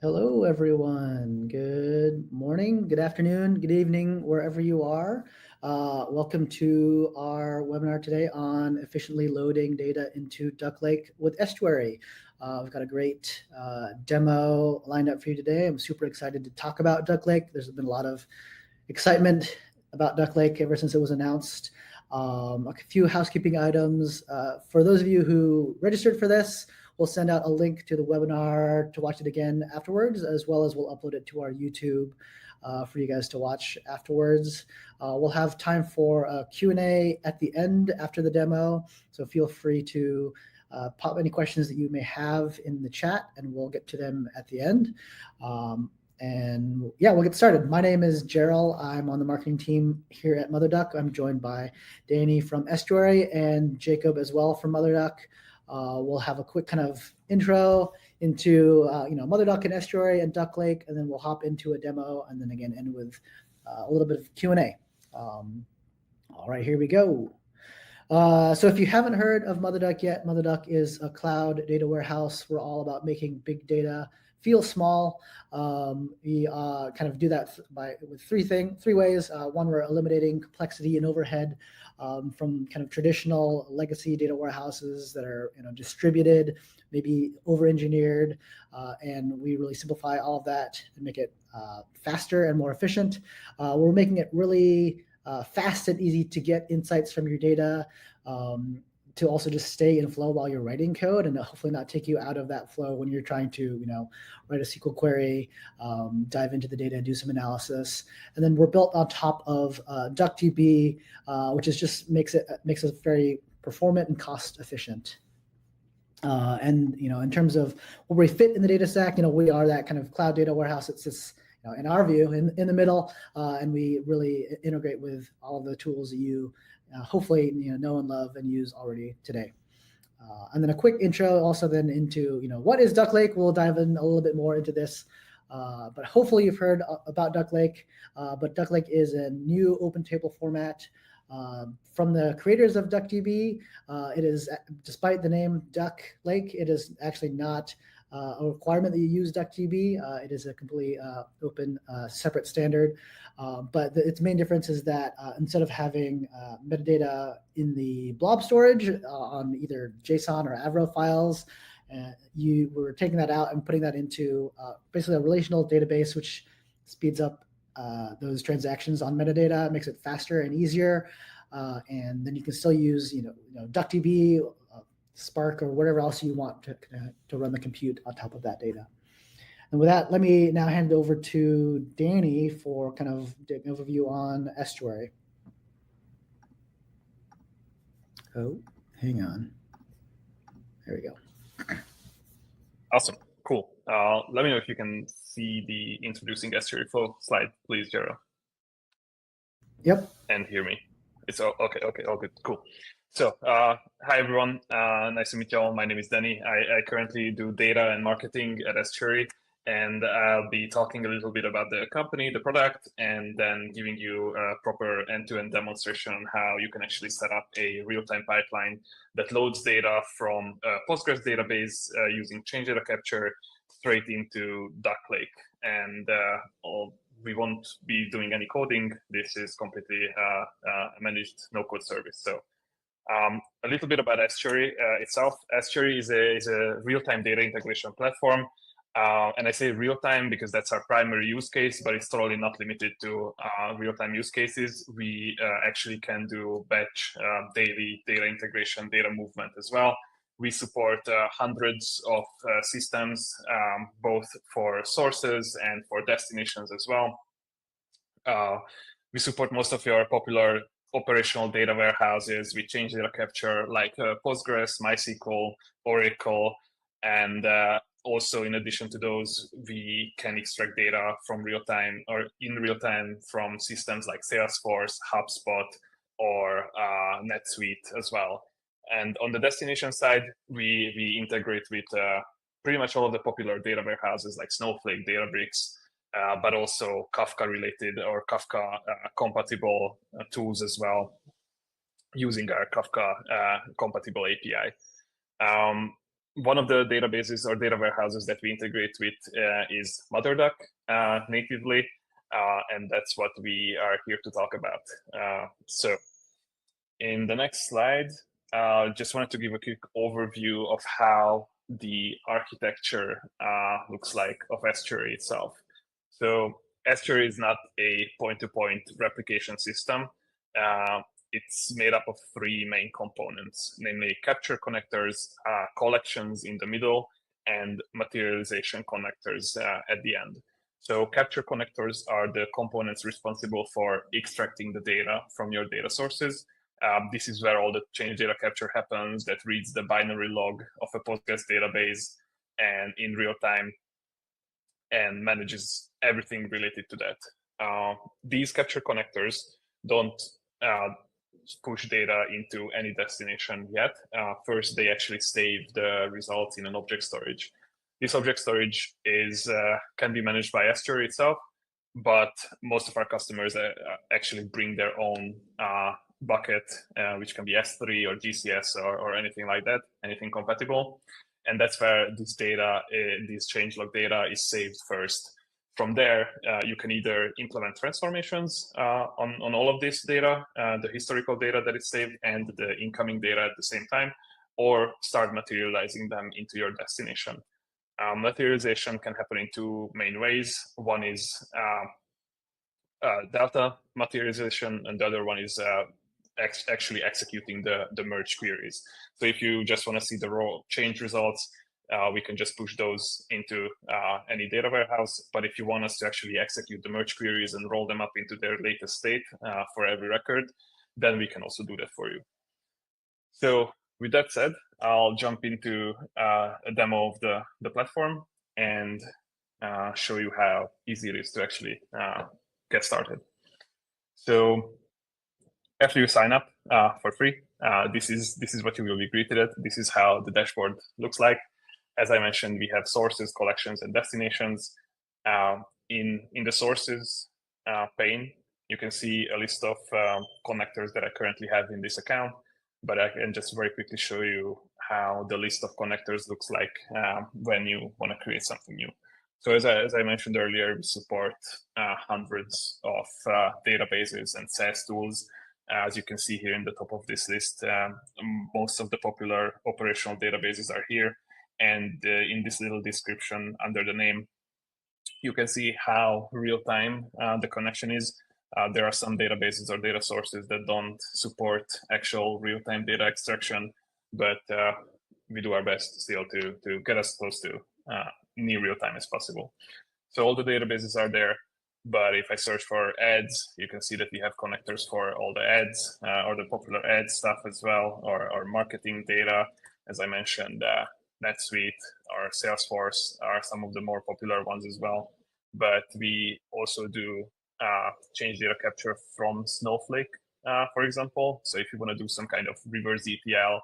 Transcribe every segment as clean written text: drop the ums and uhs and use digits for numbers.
Hello, everyone. Good morning, good afternoon, good evening, wherever you are. Welcome to our webinar today on efficiently loading data into DuckLake with Estuary. We've got a great demo lined up for you today. I'm super excited to talk about DuckLake. There's been a lot of excitement about DuckLake ever since it was announced. A few housekeeping items. For those of you who registered for this, we'll send out a link to the webinar to watch it again afterwards, as well as we'll upload it to our YouTube for you guys to watch afterwards. We'll have time for a Q&A at the end after the demo, so feel free to pop any questions that you may have in the chat, and we'll get to them at the end. And yeah, we'll get started. My name is Gerald. I'm on the marketing team here at MotherDuck. I'm joined by Danny from Estuary and Jacob as well from MotherDuck. We'll have a quick kind of intro into MotherDuck and Estuary and DuckLake, and then we'll hop into a demo, and then again end with a little bit of Q&A. All right, here we go. So if you haven't heard of MotherDuck yet, MotherDuck is a cloud data warehouse. We're all about making big data feel small. We kind of do that with three ways. One, we're eliminating complexity and overhead from kind of traditional legacy data warehouses that are distributed, maybe over-engineered, and we really simplify all of that and make it faster and more efficient. We're making it really fast and easy to get insights from your data, to also just stay in flow while you're writing code, and hopefully not take you out of that flow when you're trying to write a SQL query, dive into the data, do some analysis. And then we're built on top of DuckDB, which is just makes us very performant and cost efficient. And in terms of where we fit in the data stack, we are that kind of cloud data warehouse that sits in our view in the middle, and we really integrate with all of the tools that you hopefully know and love and use already today. And then a quick intro also then into what is DuckLake. We'll dive in a little bit more into this, but hopefully you've heard about DuckLake. But DuckLake is a new open table format from the creators of DuckDB. It is, despite the name DuckLake, it is actually not a requirement that you use DuckDB. It is a completely open, separate standard. But its main difference is that instead of having metadata in the blob storage on either JSON or Avro files, you were taking that out and putting that into basically a relational database, which speeds up those transactions on metadata, makes it faster and easier. And then you can still use DuckDB, Spark, or whatever else you want to run the compute on top of that data. And with that, let me now hand it over to Danny for kind of an overview on Estuary. Oh, hang on. There we go. Awesome. Cool. Let me know if you can see the introducing Estuary flow slide, please, Gerald. Yep. And hear me. It's okay. All good. Cool. So, hi everyone. Nice to meet you all. My name is Danny. I currently do data and marketing at Estuary, and I'll be talking a little bit about the company, the product, and then giving you a proper end-to-end demonstration on how you can actually set up a real-time pipeline that loads data from a Postgres database using change data capture straight into DuckLake. And we won't be doing any coding. This is completely a managed no-code service. So a little bit about Estuary itself. Estuary is a real-time data integration platform. And I say real-time because that's our primary use case, but it's totally not limited to real-time use cases. We actually can do batch, daily data integration, data movement as well. We support hundreds of systems, both for sources and for destinations as well. We support most of your popular operational data warehouses. We change data capture like Postgres, MySQL, Oracle, and also in addition to those, we can extract data from real-time or in real-time from systems like Salesforce, HubSpot, or NetSuite as well. And on the destination side, we integrate with pretty much all of the popular data warehouses like Snowflake, Databricks, but also Kafka-related or Kafka-compatible tools as well, using our Kafka-compatible API. one of the databases or data warehouses that we integrate with is MotherDuck natively, and that's what we are here to talk about. So in the next slide, just wanted to give a quick overview of how the architecture looks like of Estuary itself. So Estuary is not a point-to-point replication system. It's made up of three main components, namely capture connectors, collections in the middle, and materialization connectors at the end. So capture connectors are the components responsible for extracting the data from your data sources. This is where all the change data capture happens, that reads the binary log of a Postgres database and in real time and manages everything related to that. These capture connectors don't push data into any destination yet. First, they actually save the results in an object storage. This object storage can be managed by Estuary itself, but most of our customers actually bring their own bucket, which can be S3 or GCS or anything like that, anything compatible. And that's where this data, this changelog data is saved first. From there, you can either implement transformations on all of this data, the historical data that is saved and the incoming data at the same time, or start materializing them into your destination. Materialization can happen in two main ways. One is data materialization, and the other one is actually executing the merge queries. So if you just want to see the raw change results, we can just push those into any data warehouse. But if you want us to actually execute the merge queries and roll them up into their latest state for every record, then we can also do that for you. So with that said, I'll jump into a demo of the platform and show you how easy it is to actually get started. So after you sign up for free, this is what you will be greeted at. This is how the dashboard looks like. As I mentioned, we have sources, collections, and destinations. In the sources pane, you can see a list of connectors that I currently have in this account, but I can just very quickly show you how the list of connectors looks like when you want to create something new. So as I mentioned earlier, we support hundreds of databases and SaaS tools. As you can see here in the top of this list, most of the popular operational databases are here. And in this little description under the name, you can see how real-time the connection is. There are some databases or data sources that don't support actual real-time data extraction, but we do our best still to get as close to near real-time as possible. So all the databases are there, but if I search for ads, you can see that we have connectors for all the ads or the popular ad stuff as well, or marketing data, as I mentioned. NetSuite or Salesforce are some of the more popular ones as well. But we also do change data capture from Snowflake, for example. So if you want to do some kind of reverse ETL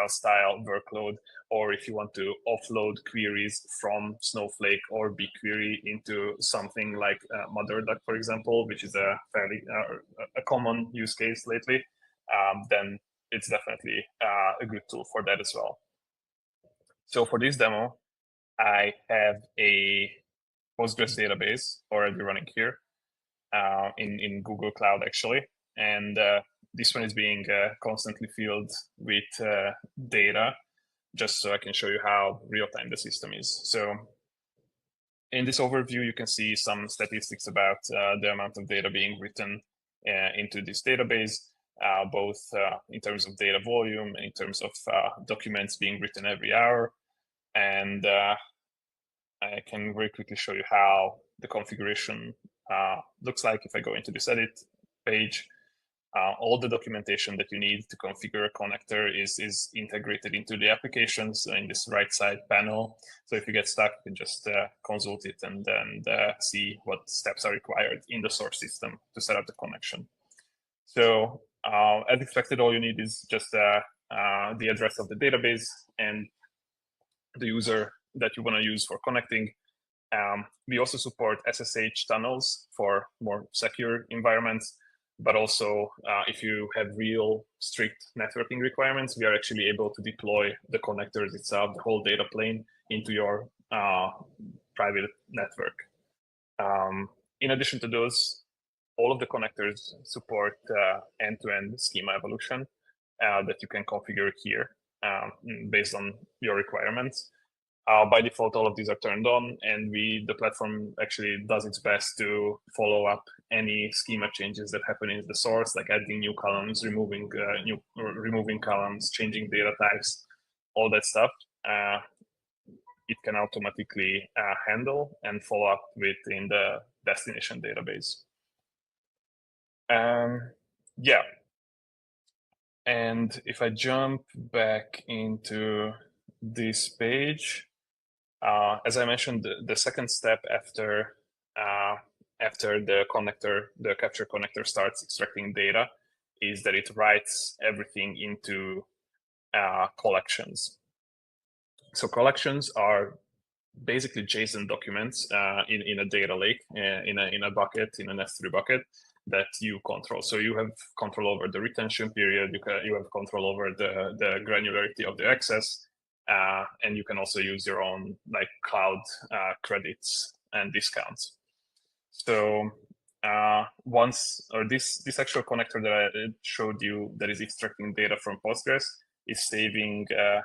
style workload, or if you want to offload queries from Snowflake or BigQuery into something like MotherDuck, for example, which is a fairly a common use case lately, then it's definitely a good tool for that as well. So for this demo, I have a Postgres database already running here in Google Cloud, actually. And this one is being constantly filled with data, just so I can show you how real-time the system is. So in this overview, you can see some statistics about the amount of data being written into this database, both in terms of data volume and in terms of documents being written every hour. And I can very quickly show you how the configuration looks like if I go into this edit page. All the documentation that you need to configure a connector is integrated into the applications in this right side panel. So if you get stuck, you can just consult it and then see what steps are required in the source system to set up the connection. So as expected, all you need is just the address of the database and the user that you want to use for connecting. We also support SSH tunnels for more secure environments. but also if you have real strict networking requirements, we are actually able to deploy the connectors itself, the whole data plane, into your private network. In addition to those, all of the connectors support end-to-end schema evolution that you can configure here based on your requirements. By default, all of these are turned on, and the platform actually does its best to follow up any schema changes that happen in the source, like adding new columns, removing columns, changing data types, all that stuff. It can automatically handle and follow up within the destination database. Yeah. And if I jump back into this page, as I mentioned, the second step after the capture connector starts extracting data is that it writes everything into collections. So collections are basically JSON documents in a data lake, in a bucket, in an S3 bucket that you control. So you have control over the retention period. You have control over the granularity of the access, and you can also use your own like cloud credits and discounts. So this actual connector that I showed you that is extracting data from Postgres is saving data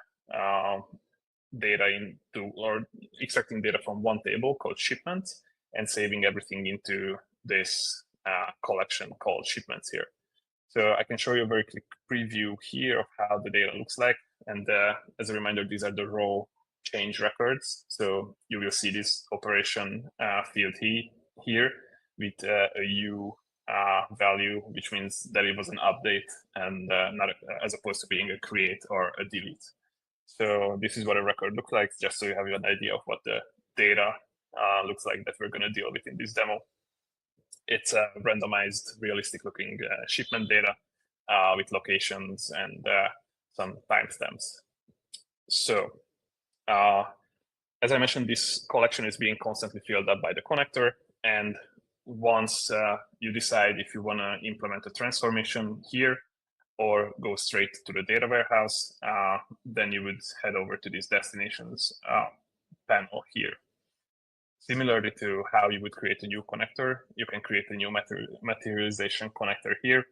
extracting data from one table called shipments and saving everything into this collection called shipments here. So I can show you a very quick preview here of how the data looks like. And as a reminder, these are the raw change records. So you will see this operation field here with a U value, which means that it was an update and not as opposed to being a create or a delete. So this is what a record looks like, just so you have an idea of what the data looks like that we're going to deal with in this demo. It's a randomized, realistic-looking shipment data with locations and some timestamps. So as I mentioned, this collection is being constantly filled up by the connector. And once you decide if you want to implement a transformation here, or go straight to the data warehouse, then you would head over to this destinations panel here. Similarly to how you would create a new connector, you can create a new materialization connector here.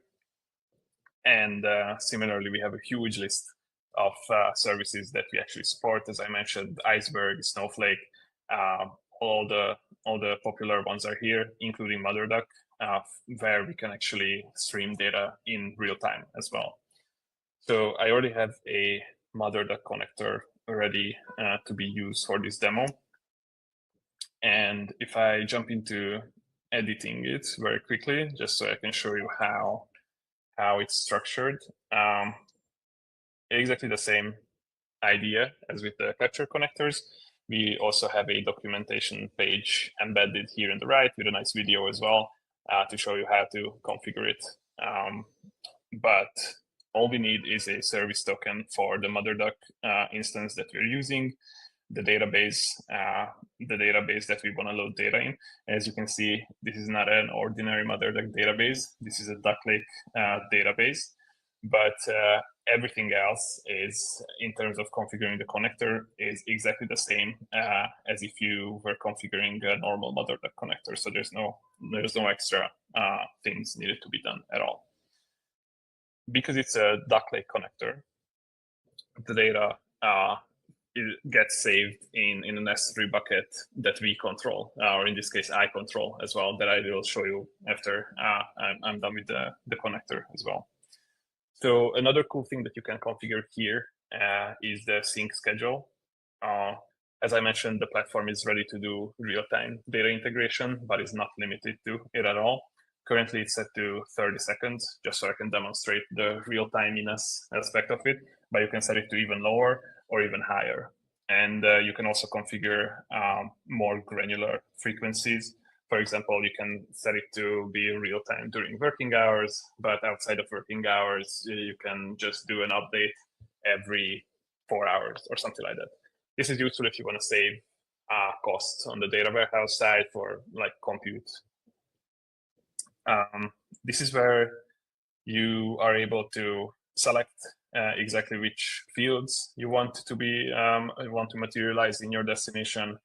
And similarly, we have a huge list of services that we actually support. As I mentioned, Iceberg, Snowflake, all the popular ones are here, including MotherDuck, where we can actually stream data in real time as well. So I already have a MotherDuck connector ready to be used for this demo. And if I jump into editing it very quickly, just so I can show you how it's structured, exactly the same idea as with the capture connectors. We also have a documentation page embedded here on the right with a nice video as well to show you how to configure it. But all we need is a service token for the MotherDuck instance that we're using, the database that we want to load data in. As you can see, this is not an ordinary MotherDuck database. This is a DuckLake database. But everything else is, in terms of configuring the connector, is exactly the same as if you were configuring a normal MotherDuck connector. So there's no extra things needed to be done at all. Because it's a DuckLake connector, the data it gets saved in an S3 bucket that we control, or in this case, I control as well, that I will show you after I'm done with the connector as well. So another cool thing that you can configure here is the sync schedule. As I mentioned, the platform is ready to do real-time data integration, but is not limited to it at all. Currently, it's set to 30 seconds, just so I can demonstrate the real-timiness aspect of it, but you can set it to even lower or even higher. And you can also configure more granular frequencies. For example, you can set it to be real time during working hours, but outside of working hours, you can just do an update every 4 hours or something like that. This is useful if you want to save costs on the data warehouse side for like compute. this is where you are able to select exactly which fields you want to be materialize in your destination.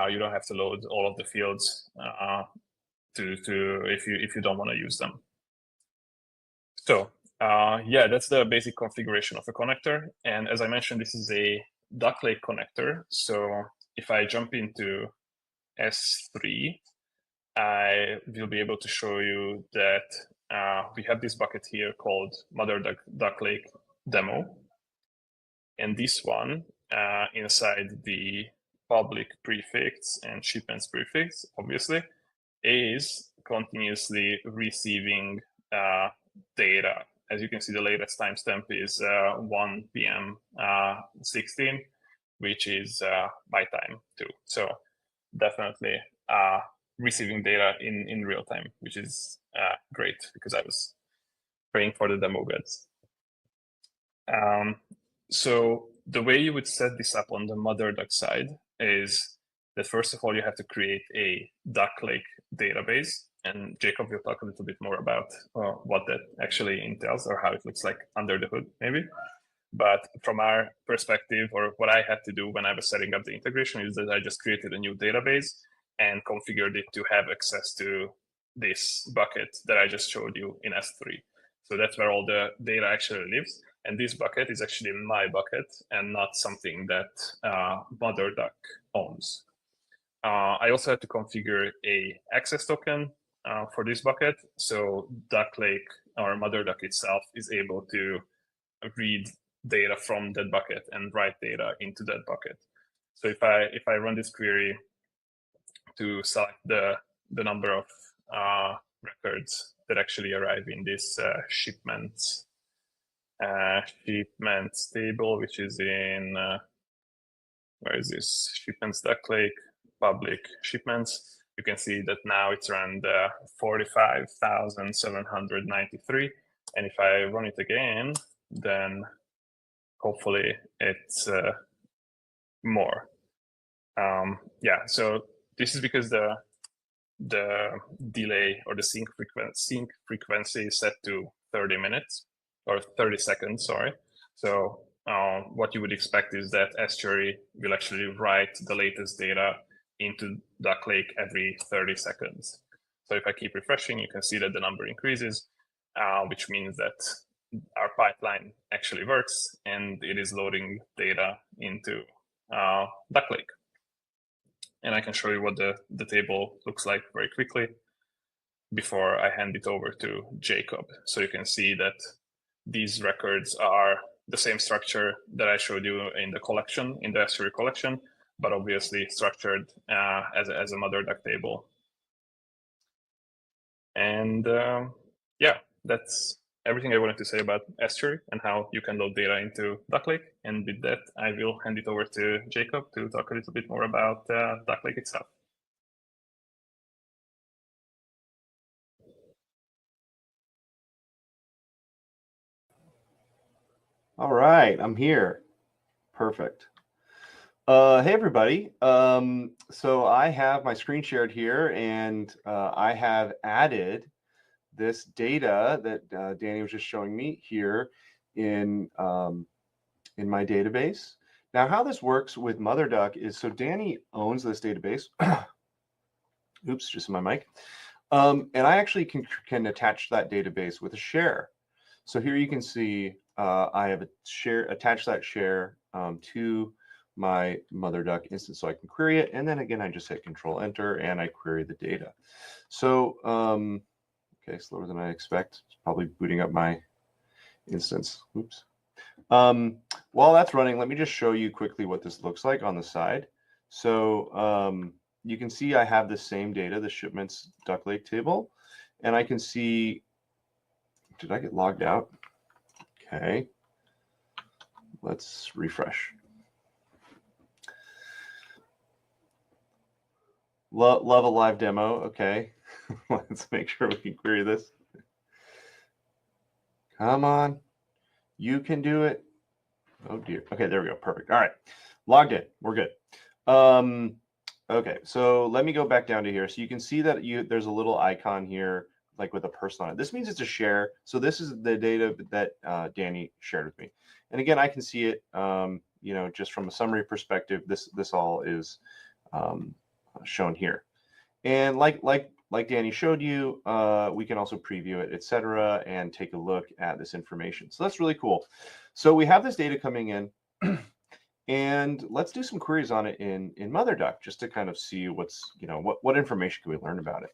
You don't have to load all of the fields if you don't want to use them. So yeah, that's the basic configuration of a connector. And as I mentioned, this is a DuckLake connector. So if I jump into S3, I will be able to show you that we have this bucket here called MotherDuck demo. And this one inside the public prefix and shipments prefix, obviously, is continuously receiving data. As you can see, the latest timestamp is 1 p.m. 16, which is my time too. So definitely receiving data in real time, which is great because I was praying for the demo gods. So the way you would set this up on the MotherDuck side is that first of all, you have to create a DuckLake database. And Jacob will talk a little bit more about what that actually entails or how it looks like under the hood, maybe. But from our perspective, or what I had to do when I was setting up the integration, is that I just created a new database and configured it to have access to this bucket that I just showed you in S3. So that's where all the data actually lives. And this bucket is actually my bucket and not something that MotherDuck owns. I also had to configure a access token for this bucket. So DuckLake or MotherDuck itself is able to read data from that bucket and write data into that bucket. So if I run this query to select the number of records that actually arrive in this shipments table, which is in where is this? Shipments DuckLake public shipments. You can see that now it's around 45,793. And if I run it again, then hopefully it's more. Yeah, so this is because the delay or the sync frequency is set to 30 minutes or 30 seconds, sorry. So what you would expect is that Estuary will actually write the latest data into DuckLake every 30 seconds. So if I keep refreshing, you can see that the number increases, which means that our pipeline actually works and it is loading data into DuckLake. And I can show you what the table looks like very quickly before I hand it over to Jacob. So you can see that these records are the same structure that I showed you in the collection, in the Estuary collection, but obviously structured as a MotherDuck table. And yeah, that's everything I wanted to say about Estuary and how you can load data into DuckLake. And with that, I will hand it over to Jacob to talk a little bit more about DuckLake itself. All right, I'm here. Perfect. Hey, everybody. So I have my screen shared here, and I have added this data that Danny was just showing me here in my database. Now, how this works with MotherDuck is, so Danny owns this database. Oops, just my mic. And I actually can attach that database with a share. So here you can see I have attached that share to my MotherDuck instance, so I can query it. And then again, I just hit Control Enter and I query the data. So okay, slower than I expect. It's probably booting up my instance. Oops. While that's running, let me just show you quickly what this looks like on the side. So you can see I have the same data, the shipments DuckLake table, and I can see, did I get logged out? Okay, let's refresh. Love a live demo. Okay, let's make sure we can query this. Come on, you can do it. Oh dear. Okay, there we go. Perfect. All right, logged in. We're good. Okay, so let me go back down to here. So you can see that there's a little icon here like with a person on it. This means it's a share. So this is the data that Danny shared with me. And again, I can see it, you know, just from a summary perspective. This all is shown here. And like Danny showed you, we can also preview it, etc., and take a look at this information. So that's really cool. So we have this data coming in, and let's do some queries on it in MotherDuck just to kind of see what's, you know, what information can we learn about it.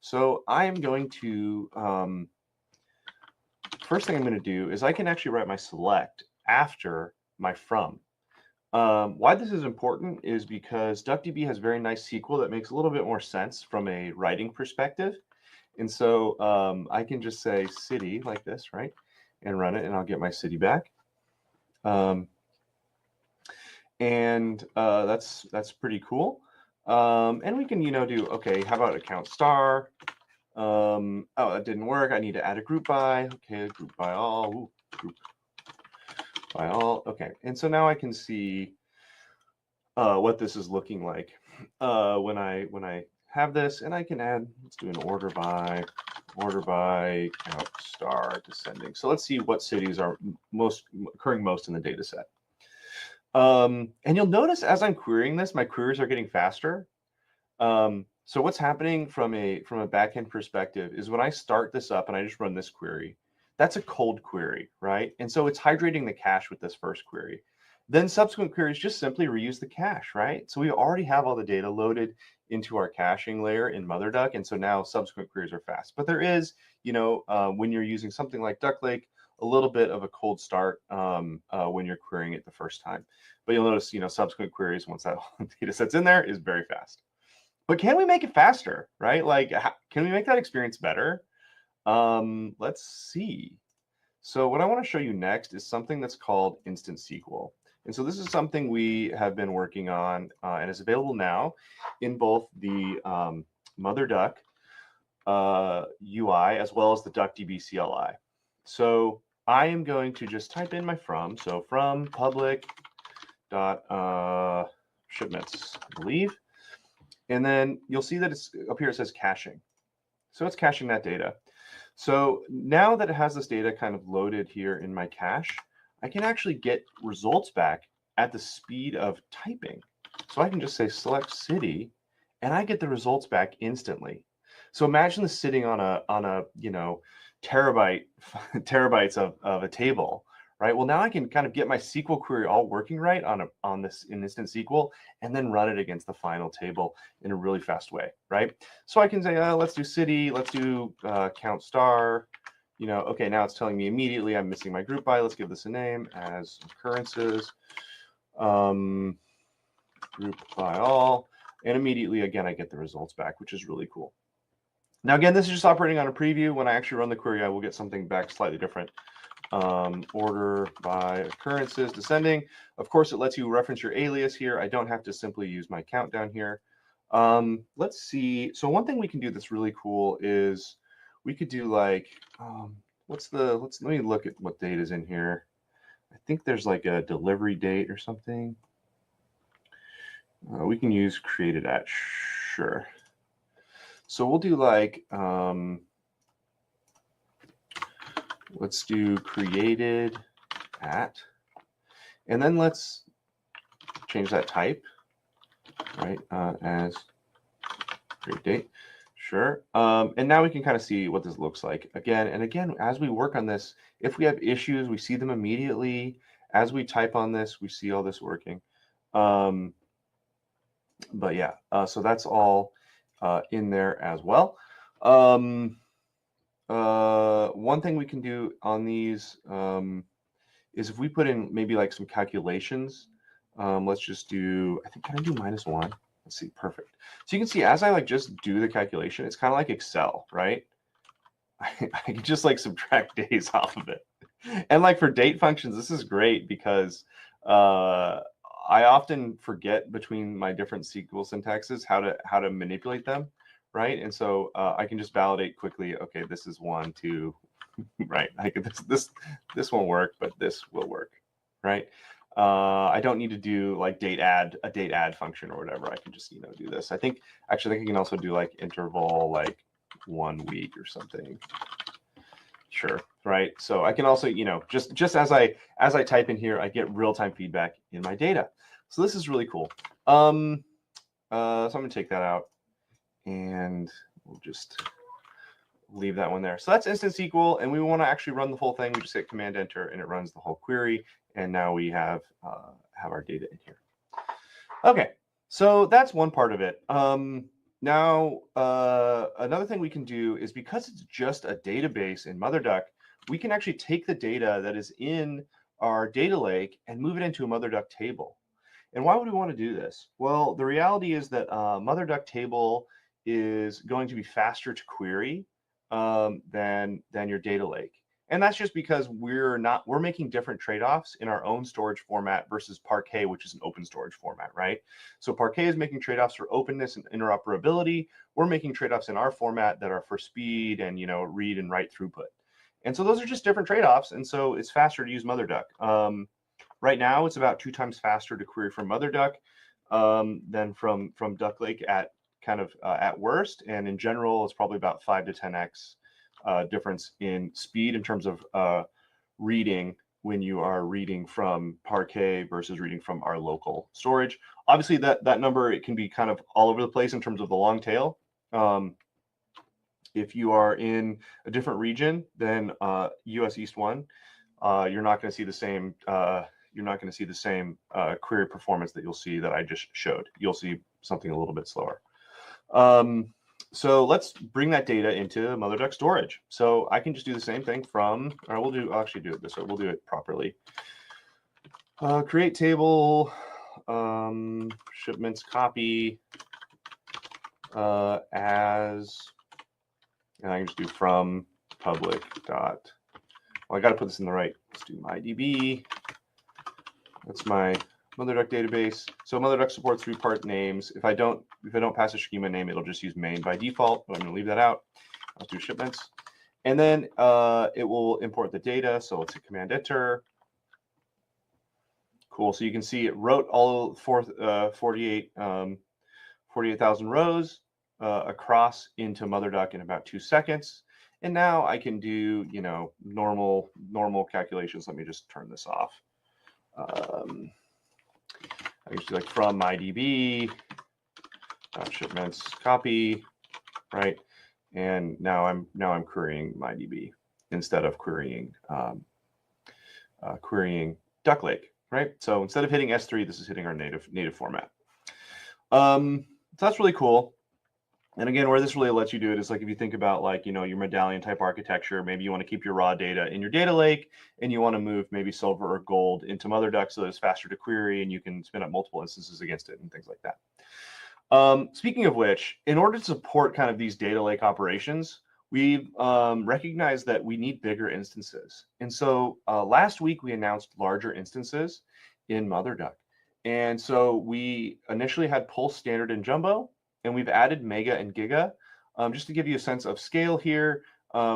So I am going to, first thing I'm going to do is I can actually write my select after my from. Why this is important is because DuckDB has very nice SQL that makes a little bit more sense from a writing perspective. And so I can just say city like this, right? And run it, and I'll get my city back. That's pretty cool. And we can, you know, do, okay, how about account star? Oh, that didn't work. I need to add a group by. Okay, group by all. Ooh, group by all. Okay, and so now I can see what this is looking like when I have this, and I can add. Let's do an order by count star descending. So let's see what cities are occurring most in the data set. And you'll notice as I'm querying this, my queries are getting faster. So what's happening from a backend perspective is when I start this up and I just run this query, that's a cold query, right? And so it's hydrating the cache with this first query. Then subsequent queries just simply reuse the cache, right? So we already have all the data loaded into our caching layer in MotherDuck, and so now subsequent queries are fast. But there is, you know, when you're using something like DuckLake, a little bit of a cold start when you're querying it the first time. But you'll notice, you know, subsequent queries, once that data set's in there, is very fast. But can we make it faster, right? Like, can we make that experience better? Let's see. So what I want to show you next is something that's called Instant SQL. And so this is something we have been working on and is available now in both the MotherDuck UI as well as the DuckDB CLI. So I am going to just type in my from. So from public dot shipments, I believe. And then you'll see that it's up here, it says caching. So it's caching that data. So now that it has this data kind of loaded here in my cache, I can actually get results back at the speed of typing. So I can just say select city, and I get the results back instantly. So imagine this sitting on a you know, terabytes of a table, right? Well, now I can kind of get my SQL query all working right on this in Instant SQL, and then run it against the final table in a really fast way, right? So I can say, let's do city, let's do count star. You know, okay, now it's telling me immediately I'm missing my group by. Let's give this a name as occurrences, group by all, and immediately again I get the results back, which is really cool. Now again, this is just operating on a preview. When I actually run the query, I will get something back slightly different. Order by occurrences descending. Of course, it lets you reference your alias here. I don't have to simply use my count down here. Let's see. So one thing we can do that's really cool is we could do like, let me look at what date is in here. I think there's like a delivery date or something. We can use created at, sure. So we'll do like, let's do created at, and then let's change that type, right, as create date. Sure. And now we can kind of see what this looks like again and again as we work on this. If we have issues, we see them immediately. As we type on this, we see all this working. But yeah, so that's all in there as well. One thing we can do on these is if we put in maybe like some calculations. Let's just do, I think, can I do -1? Let's see, perfect. So you can see as I like just do the calculation, it's kind of like Excel, right? I can just like subtract days off of it. And like for date functions, this is great because I often forget between my different SQL syntaxes how to manipulate them, right? And so I can just validate quickly. Okay, this is 1, 2, right? Like this won't work, but this will work, right? I don't need to do like a date add function or whatever. I can just, you know, do this. I think I can also do like interval, like 1 week or something. Sure, right? So I can also, just as I type in here, I get real-time feedback in my data. So this is really cool. So I'm going to take that out, and we'll just leave that one there. So that's Instance SQL, and we want to actually run the whole thing. We just hit Command Enter, and it runs the whole query. And now we have our data in here. Okay, so that's one part of it. Now, another thing we can do is, because it's just a database in MotherDuck, we can actually take the data that is in our data lake and move it into a MotherDuck table. And why would we want to do this? Well, the reality is that MotherDuck table is going to be faster to query than your data lake. And that's just because we're making different trade-offs in our own storage format versus Parquet, which is an open storage format, right? So Parquet is making trade-offs for openness and interoperability. We're making trade-offs in our format that are for speed and, read and write throughput. And so those are just different trade-offs. And so it's faster to use MotherDuck. Right now, it's about 2 times faster to query from MotherDuck than from DuckLake at worst. And in general, it's probably about 5 to 10x difference in speed in terms of reading when you are reading from Parquet versus reading from our local storage. Obviously, that number, it can be kind of all over the place in terms of the long tail. If you are in a different region than US East 1, you're not going to see the same. You're not going to see the same query performance that you'll see that I just showed. You'll see something a little bit slower. So let's bring that data into MotherDuck storage. So I can just do the same thing from, or I'll actually do it this way. We'll do it properly. Create table, shipments copy as, and I can just do from public dot. Well, I got to put this in the right. Let's do MyDB. That's my MotherDuck database. So MotherDuck supports 3-part names. If I don't pass a schema name, it'll just use main by default. But I'm going to leave that out. I'll do shipments, and then it will import the data. So let's hit Command Enter. Cool. So you can see it wrote all 48,000 rows across into MotherDuck in about 2 seconds. And now I can do normal calculations. Let me just turn this off. I can do like from MyDB, shipments copy, right? And now I'm querying MyDB instead of querying DuckLake, right? So instead of hitting S3, this is hitting our native format. So that's really cool. And again, where this really lets you do it is like if you think about like, your medallion type architecture, maybe you want to keep your raw data in your data lake and you want to move maybe silver or gold into MotherDuck so that it's faster to query and you can spin up multiple instances against it and things like that. Speaking of which, in order to support kind of these data lake operations, we've recognized that we need bigger instances. And so last week we announced larger instances in MotherDuck. And so we initially had Pulse, Standard, and Jumbo. And we've added Mega and Giga. Just to give you a sense of scale here,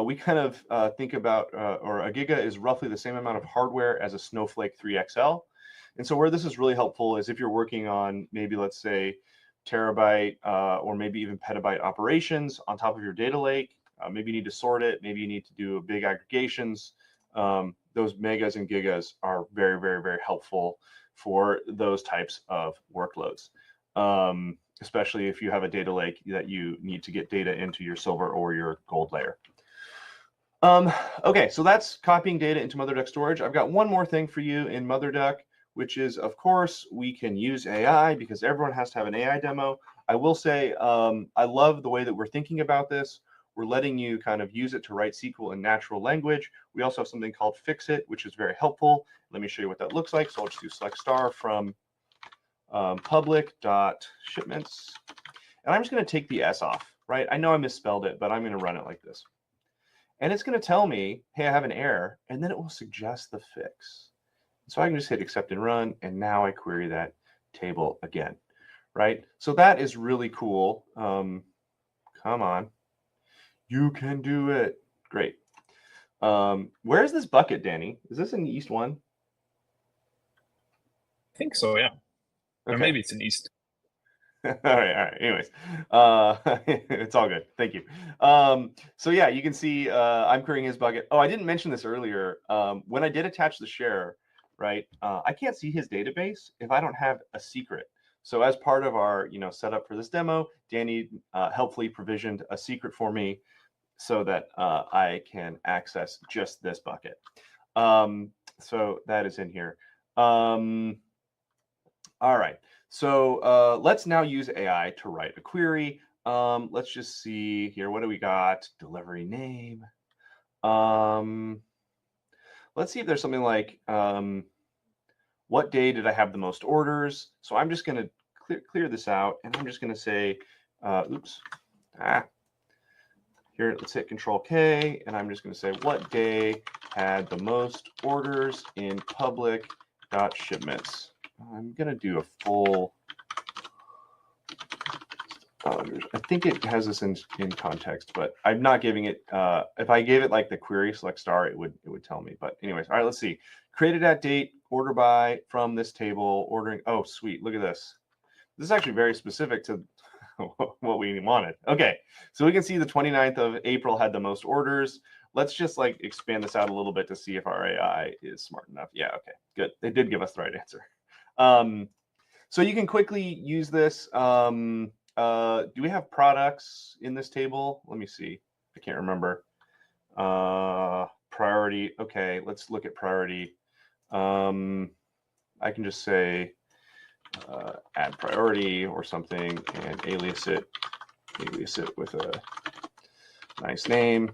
we kind of think about, or a Giga is roughly the same amount of hardware as a Snowflake 3XL. And so where this is really helpful is if you're working on maybe, let's say, terabyte or maybe even petabyte operations on top of your data lake. Maybe you need to sort it. Maybe you need to do big aggregations. Those Megas and Gigas are very, very, very helpful for those types of workloads. Especially if you have a data lake that you need to get data into your silver or your gold layer. Okay, so that's copying data into MotherDuck storage. I've got one more thing for you in MotherDuck, which is, of course, we can use AI because everyone has to have an AI demo. I will say I love the way that we're thinking about this. We're letting you kind of use it to write SQL in natural language. We also have something called Fixit, which is very helpful. Let me show you what that looks like. So I'll just do select star from public.shipments. And I'm just going to take the S off, right? I know I misspelled it, but I'm going to run it like this. And it's going to tell me, hey, I have an error, and then it will suggest the fix. So I can just hit accept and run, and now I query that table again, right? So that is really cool. Come on. You can do it. Great. Where is this bucket, Danny? Is this in East 1? I think so, yeah. Okay. Or maybe it's in East. All right. Anyways, it's all good. Thank you. So yeah, you can see I'm querying his bucket. Oh, I didn't mention this earlier. When I did attach the share, right, I can't see his database if I don't have a secret. So as part of our setup for this demo, Danny helpfully provisioned a secret for me so that I can access just this bucket. So that is in here. All right. So let's now use AI to write a query. Let's just see here. What do we got? Delivery name. Let's see if there's something like what day did I have the most orders? So I'm just going to clear this out, and I'm just going to say, here, let's hit Control K, and I'm just going to say what day had the most orders in public.shipments. I'm going to do a full, I think it has this in context, but I'm not giving it, if I gave it like the query select star, it would tell me. But anyways, all right, let's see. Created at date, order by from this table, ordering. Oh, sweet. Look at this. This is actually very specific to what we wanted. Okay, so we can see the 29th of April had the most orders. Let's just like expand this out a little bit to see if our AI is smart enough. Yeah, okay, good. They did give us the right answer. So you can quickly use this. Do we have products in this table? Let me see. I can't remember. Priority. Okay, let's look at priority. I can just say add priority or something and alias it with a nice name.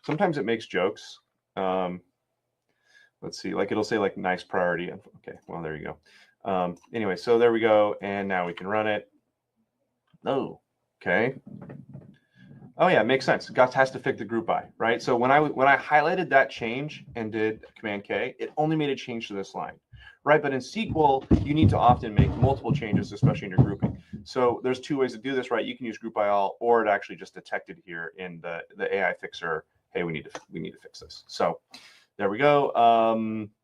Sometimes it makes jokes. Let's see, like it'll say like nice priority. Okay, well, there you go. Anyway, so there we go. And now we can run it. Oh, okay. Oh yeah, makes sense. Has to fit the group by, right? So when I highlighted that change and did Command K, it only made a change to this line, right? But in SQL, you need to often make multiple changes, especially in your grouping. So there's two ways to do this, right? You can use group by all, or it actually just detected here in the AI fixer, hey, we need to fix this. So there we go.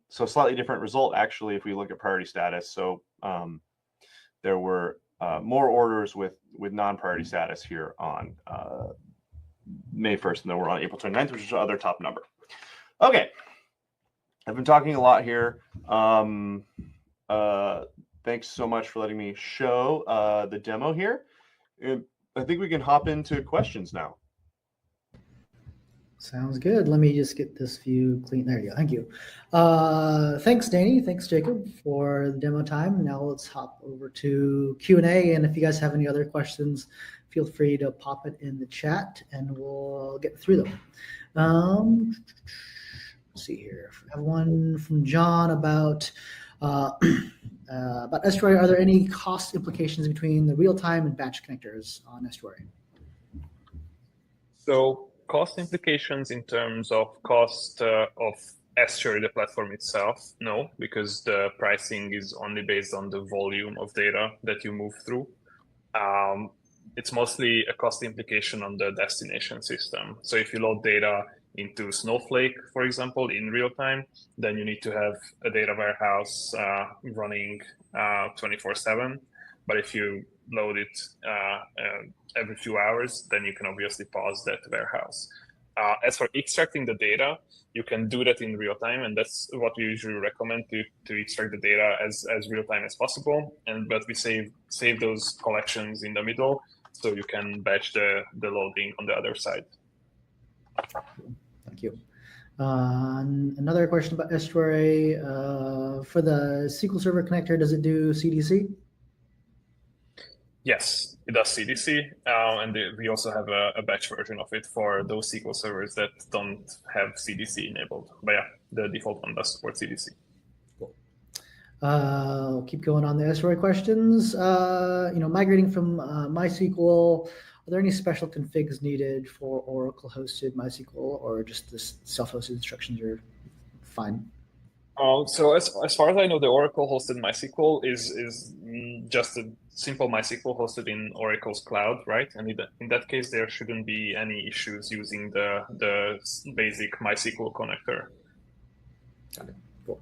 So slightly different result actually if we look at priority status. So there were more orders with non-priority status here on May 1st than there were on April 29th, which is the other top number. Okay, I've been talking a lot here. Thanks so much for letting me show the demo here. And I think we can hop into questions now. Sounds good. Let me just get this view clean. There you go. Thank you. Thanks, Danny. Thanks, Jacob, for the demo time. Now let's hop over to Q&A. And if you guys have any other questions, feel free to pop it in the chat and we'll get through them. Let's see here. I have one from John about Estuary. Are there any cost implications between the real-time and batch connectors on Estuary? So cost implications in terms of cost of Estuary, the platform itself, no, because the pricing is only based on the volume of data that you move through. It's mostly a cost implication on the destination system. So if you load data into Snowflake, for example, in real time, then you need to have a data warehouse running 24/7. But if you load it every few hours, then you can obviously pause that warehouse. As for extracting the data, you can do that in real time, and that's what we usually recommend to extract the data as real time as possible. But we save those collections in the middle, so you can batch the loading on the other side. Thank you. Another question about Estuary. For the SQL Server connector, does it do CDC? Yes, it does CDC, and we also have a batch version of it for those SQL servers that don't have CDC enabled. But yeah, the default one does support CDC. Cool. We'll keep going on the Estuary questions. Migrating from MySQL, are there any special configs needed for Oracle-hosted MySQL, or just the self-hosted instructions are fine? So as far as I know, the Oracle-hosted MySQL is just a simple MySQL hosted in Oracle's cloud, right? And in that case, there shouldn't be any issues using the basic MySQL connector. Got it. Cool.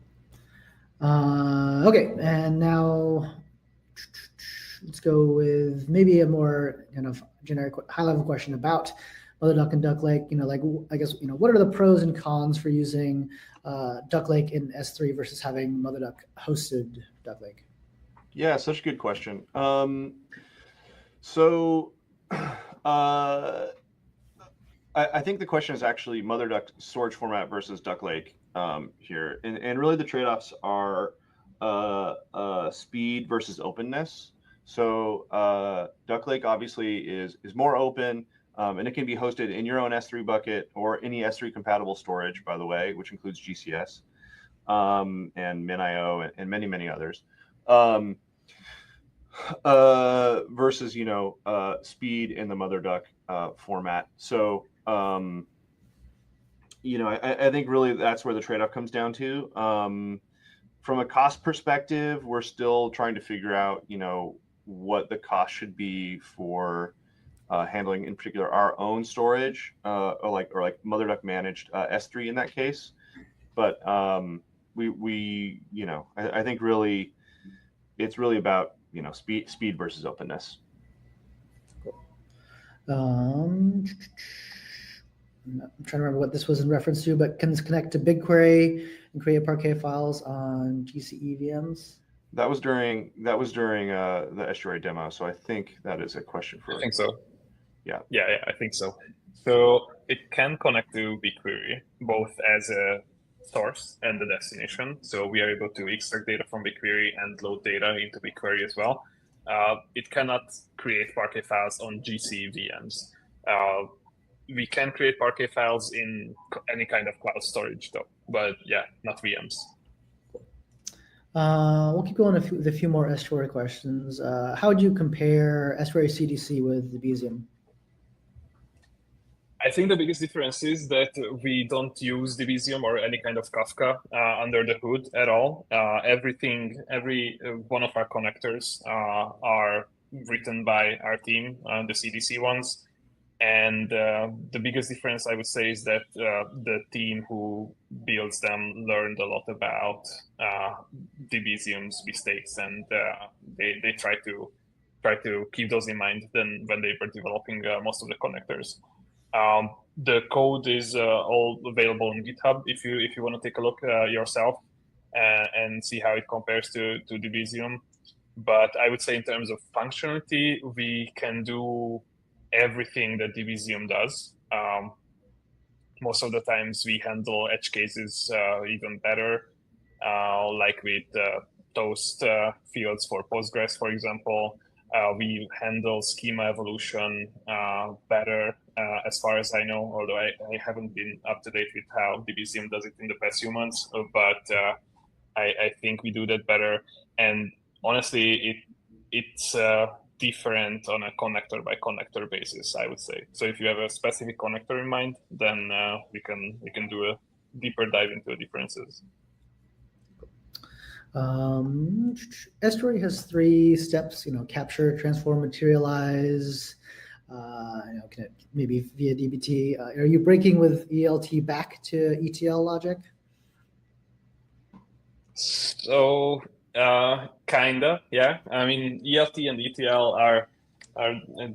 Okay, and now let's go with maybe a more kind of generic, high-level question about MotherDuck and DuckLake. I guess, what are the pros and cons for using DuckLake in S3 versus having MotherDuck hosted DuckLake? Yeah, such a good question. I think the question is actually MotherDuck storage format versus DuckLake here, and really the trade-offs are speed versus openness. So DuckLake obviously is more open, and it can be hosted in your own S3 bucket or any S3 compatible storage, by the way, which includes GCS and MinIO and many others. Versus speed in the MotherDuck format. So I think really that's where the trade-off comes down to. From a cost perspective, we're still trying to figure out what the cost should be for handling, in particular, our own storage, or like MotherDuck managed S3 in that case. But I think really it's really about speed versus openness. I'm trying to remember what this was in reference to, but can this connect to BigQuery and create Parquet files on GCE VMs? That was during the Estuary demo, so I think that is a question for. I think so. Yeah, I think so. So it can connect to BigQuery both as a source and the destination. So we are able to extract data from BigQuery and load data into BigQuery as well. It cannot create Parquet files on GCE VMs. We can create Parquet files in any kind of cloud storage though, but yeah, not VMs. We'll keep going with a few more Estuary questions. How would you compare Estuary CDC with Debezium? I think the biggest difference is that we don't use Debezium or any kind of Kafka under the hood at all. Every one of our connectors are written by our team, the CDC ones. And the biggest difference, I would say, is that the team who builds them learned a lot about Debezium's mistakes, and they try to keep those in mind when they were developing most of the connectors. The code is all available on GitHub if you want to take a look yourself and see how it compares to Debezium. But I would say in terms of functionality, we can do everything that Debezium does. Most of the times we handle edge cases even better, like with toast fields for Postgres, for example. We handle schema evolution better, as far as I know, although I haven't been up to date with how Debezium does it in the past few months, but I think we do that better. And honestly, it's different on a connector by connector basis, I would say. So if you have a specific connector in mind, then we can do a deeper dive into the differences. Estuary has 3 steps, capture, transform, materialize, can it maybe via DBT. Are you breaking with ELT back to ETL logic? So kinda, yeah. I mean, ELT and ETL are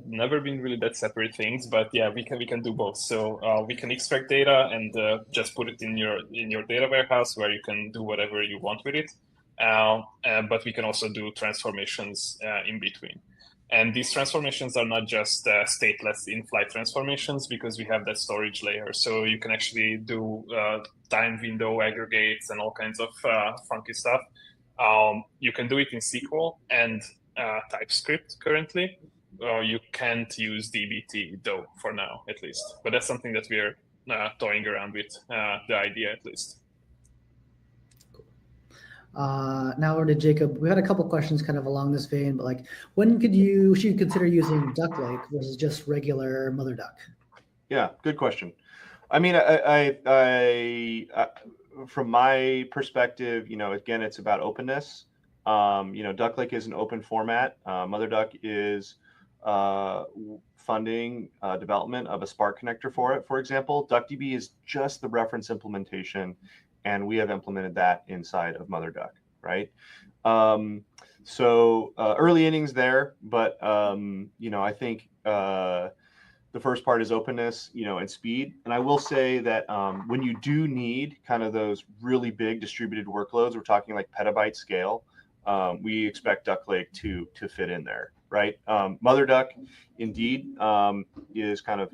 never been really that separate things, but yeah, we can do both. So we can extract data and just put it in your data warehouse where you can do whatever you want with it. But we can also do transformations in between. And these transformations are not just stateless in-flight transformations, because we have that storage layer. So you can actually do time window aggregates and all kinds of funky stuff. You can do it in SQL and TypeScript currently. You can't use DBT though, for now at least. But that's something that we're toying around with, the idea at least. Now over to Jacob. We had a couple questions kind of along this vein, but like, when should you consider using DuckLake versus just regular MotherDuck? Yeah, good question. I mean, I from my perspective, again, it's about openness. DuckLake is an open format. MotherDuck is funding development of a Spark connector for it, for example. DuckDB is just the reference implementation, and we have implemented that inside of MotherDuck. right? So early innings there, but I think the first part is openness, and speed. And I will say that when you do need kind of those really big distributed workloads, we're talking like petabyte scale, we expect DuckLake to fit in there, right? MotherDuck, indeed, is kind of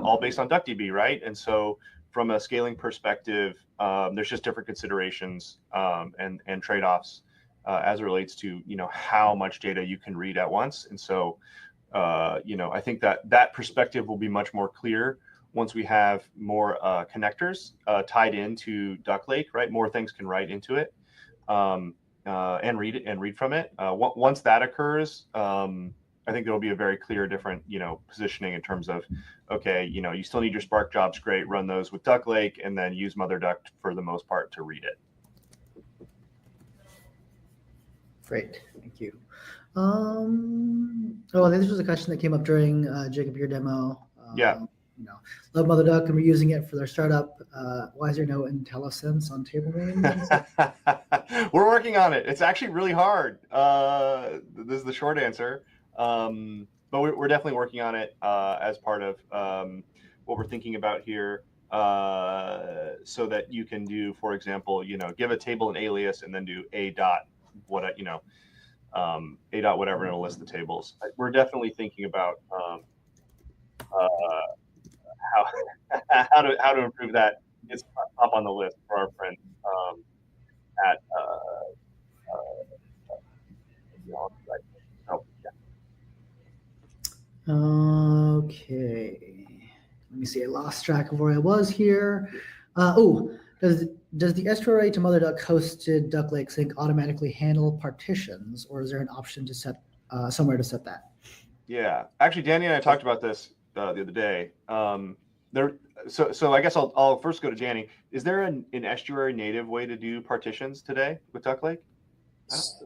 all based on DuckDB, right? And so from a scaling perspective, there's just different considerations and trade-offs as it relates to how much data you can read at once. And so I think that perspective will be much more clear once we have more connectors tied into DuckLake, right? More things can write into it and read from it. Once that occurs, I think there will be a very clear different positioning in terms of, okay, you still need your Spark jobs, great, run those with DuckLake, and then use MotherDuck for the most part to read it. Great, thank you. This was a question that came up during Jacob, your demo. Yeah. Love MotherDuck, and we're using it for their startup. Why is there no IntelliSense on table names? We're working on it. It's actually really hard. This is the short answer. But we're definitely working on it as part of what we're thinking about here, so that you can do, for example, give a table an alias and then do a dot whatever, and it'll list the tables. We're definitely thinking about how to improve that. It's up on the list for our friends at Okay. Let me see. I lost track of where I was here. Does the estuary to MotherDuck hosted DuckLake sync automatically handle partitions, or is there an option to set somewhere to set that? Yeah, actually, Danny and I talked about this the other day. So I guess I'll first go to Danny. Is there an estuary native way to do partitions today with DuckLake?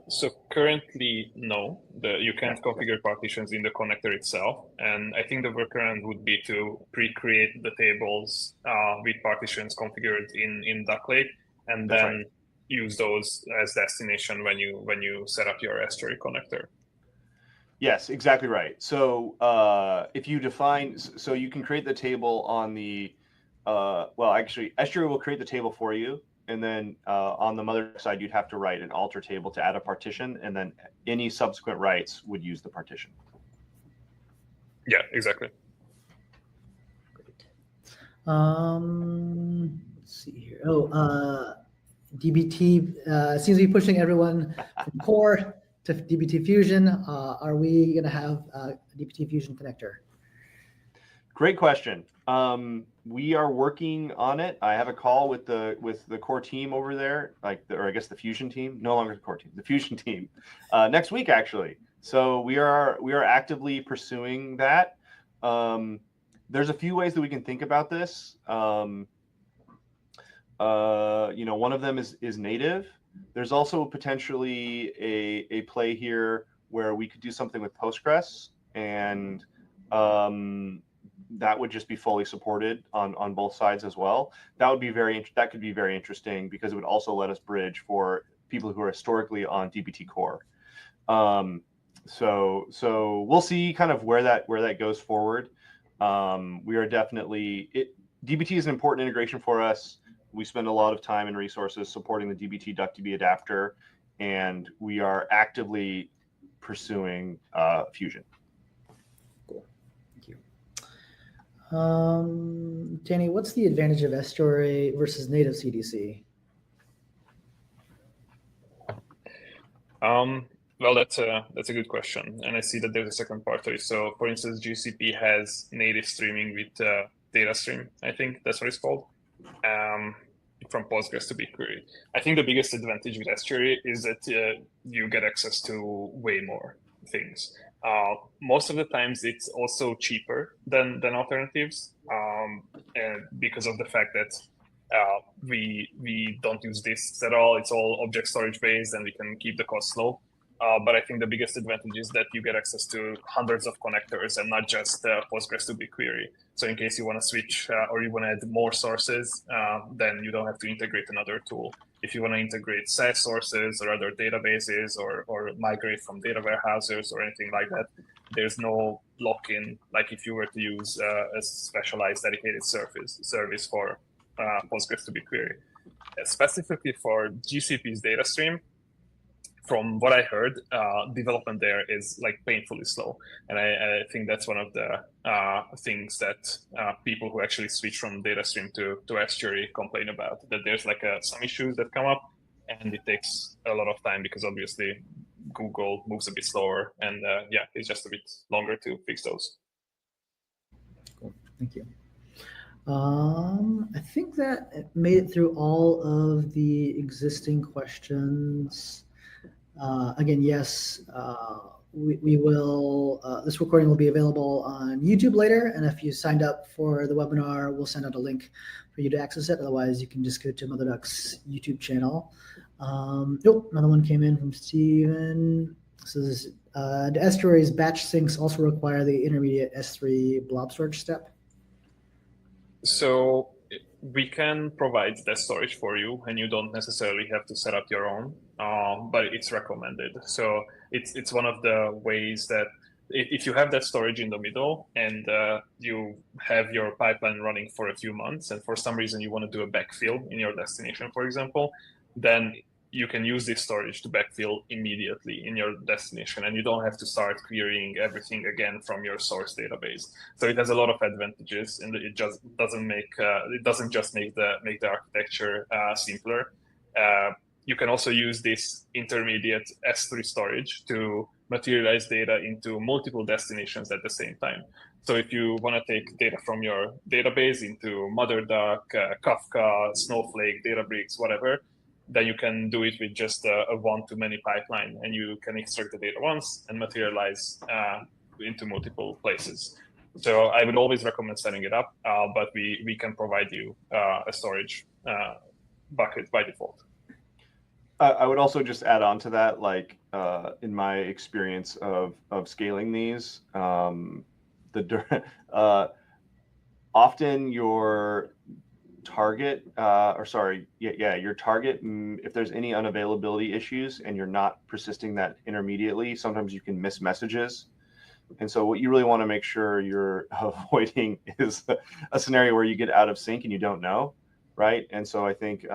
So currently, no. You can't configure partitions in the connector itself, and I think the workaround would be to pre-create the tables with partitions configured in DuckLake, and then use those as destination when you set up your estuary connector. Yes, exactly right. So if you define, so you can create the table on the, actually, estuary will create the table for you. And then on the mother side, you'd have to write an alter table to add a partition, and then any subsequent writes would use the partition. Yeah, exactly. Great. Let's see here. DBT seems to be pushing everyone from core to DBT Fusion. Are we going to have a DBT Fusion connector? Great question. We are working on it. I have a call with the core team over there, or I guess the Fusion team, no longer the core team, the Fusion team, next week actually. So we are actively pursuing that. There's a few ways that we can think about this. One of them is native. There's also potentially a play here where we could do something with Postgres, and that would just be fully supported on both sides as well. That could be very interesting because it would also let us bridge for people who are historically on DBT core. So we'll see kind of where that goes forward. We are definitely DBT is an important integration for us. We spend a lot of time and resources supporting the DBT DuckDB adapter, and we are actively pursuing Fusion. Danny, what's the advantage of estuary versus native CDC? Well, that's a good question, and I see that there's a second part to it. So, for instance, GCP has native streaming with data stream. I think that's what it's called, from Postgres to BigQuery. I think the biggest advantage with estuary is that you get access to way more things. Most of the times it's also cheaper than alternatives, and because of the fact that we don't use disks at all. It's all object storage based, and we can keep the cost low. but I think the biggest advantage is that you get access to hundreds of connectors and not just Postgres to BigQuery. So in case you want to switch or you want to add more sources, then you don't have to integrate another tool. If you want to integrate SAS sources or other databases or migrate from data warehouses or anything like that, there's no lock-in like if you were to use a specialized dedicated service for Postgres to BigQuery. Specifically for GCP's data stream, from what I heard, development there is like painfully slow, and I think that's one of the things that people who actually switch from data stream to Estuary complain about. That there's like some issues that come up, and it takes a lot of time because obviously Google moves a bit slower, and yeah, it's just a bit longer to fix those. Cool. Thank you. I think that made it through all of the existing questions. Again, yes, we will, this recording will be available on YouTube later. And if you signed up for the webinar, we'll send out a link for you to access it. Otherwise, you can just go to MotherDuck's YouTube channel. Oh, another one came in from Steven. This is, do Estuary's batch syncs also require the intermediate S3 blob storage step? So we can provide that storage for you, and you don't necessarily have to set up your own, but it's recommended. So it's one of the ways that if you have that storage in the middle and you have your pipeline running for a few months, and for some reason you want to do a backfill in your destination, for example, then you can use this storage to backfill immediately in your destination, and you don't have to start querying everything again from your source database. So it has a lot of advantages, and it just doesn't make it doesn't just make the architecture simpler. You can also use this intermediate S3 storage to materialize data into multiple destinations at the same time. So if you want to take data from your database into MotherDuck, Kafka, Snowflake, Databricks, whatever, then you can do it with just a one-to-many pipeline, and you can extract the data once and materialize into multiple places. So I would always recommend setting it up, but we can provide you a storage bucket by default. I would also just add on to that, like in my experience of scaling these, often your target, your target, if there's any unavailability issues and you're not persisting that intermediately, sometimes you can miss messages. And so what you really want to make sure you're avoiding is a scenario where you get out of sync and you don't know, right? And so I think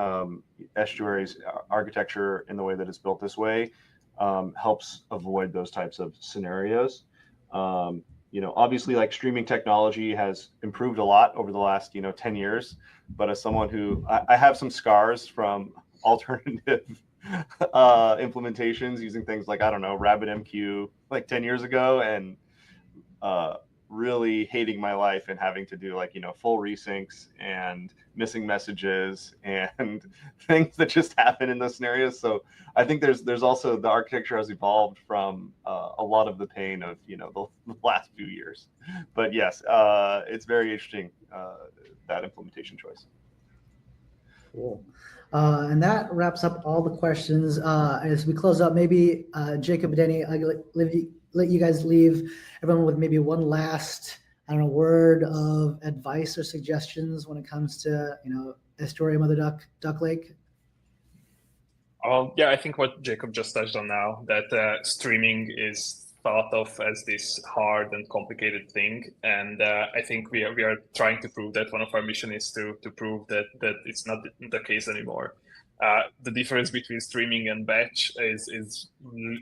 Estuary's architecture in the way that it's built this way helps avoid those types of scenarios. Obviously, like, streaming technology has improved a lot over the last 10 years, but as someone who I have some scars from alternative implementations using things like, I don't know, RabbitMQ like 10 years ago, and really hating my life and having to do full resyncs and missing messages and things that just happen in those scenarios. So I think there's also, the architecture has evolved from a lot of the pain of the last few years. But yes, it's very interesting, that implementation choice. Cool. And that wraps up all the questions. As we close up, maybe Jacob and Denny, I'll let you guys leave everyone with maybe one last, word of advice or suggestions when it comes to, Estuary, MotherDuck, DuckLake. Yeah, I think what Jacob just touched on now, that streaming is thought of as this hard and complicated thing, and I think we are trying to prove that. One of our mission is to prove that it's not the case anymore. The difference between streaming and batch is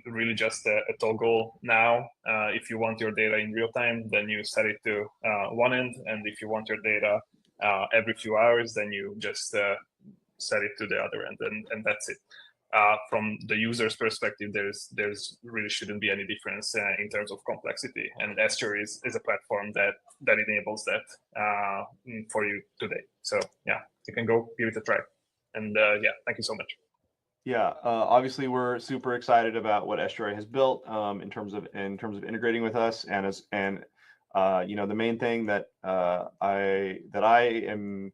really just a toggle now. If you want your data in real time, then you set it to one end, and if you want your data every few hours, then you just set it to the other end, and that's it. From the user's perspective, there's really shouldn't be any difference in terms of complexity, and Estuary is a platform that enables that for you today. So yeah, you can go give it a try. And yeah, thank you so much. Yeah, obviously we're super excited about what Estuary has built in terms of integrating with us, and the main thing that I am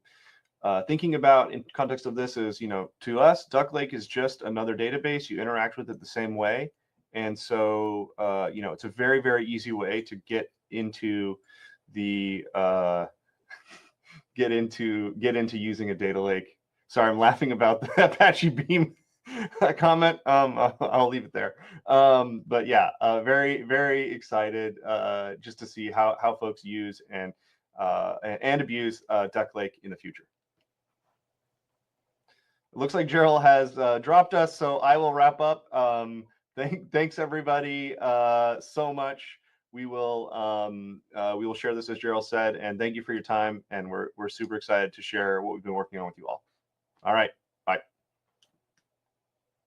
thinking about in context of this is, to us, DuckLake is just another database. You interact with it the same way, And so, it's a very, very easy way to get into the get into using a data lake. Sorry, I'm laughing about the Apache Beam comment. I'll leave it there. But yeah, very, very excited just to see how folks use and abuse DuckLake in the future. It looks like Gerald has dropped us, so I will wrap up. Thanks everybody so much. We will share this, as Gerald said, and thank you for your time. And we're super excited to share what we've been working on with you all. All right.